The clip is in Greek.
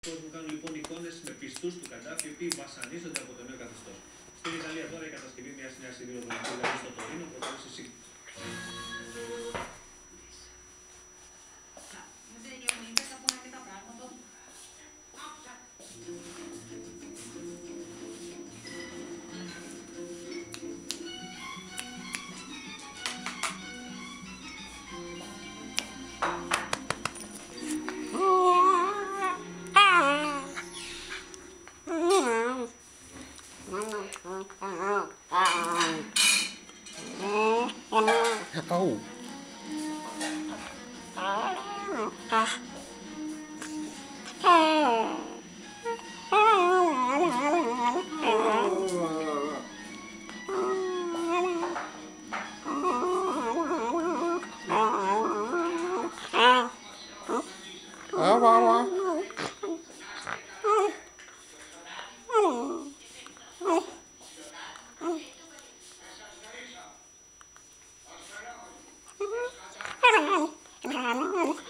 κόσμου κάνουν λοιπόν εικόνες με πιστούς του Καντάφη, οι οποίοι βασανίζονται από το νέο καθεστώς. Στην Ιταλία τώρα η κατασκευή μιας νέας σιδηροδρομικής γραμμής στο Τωρίνο προκάλεσε σύγκρουση. Oh. Oh.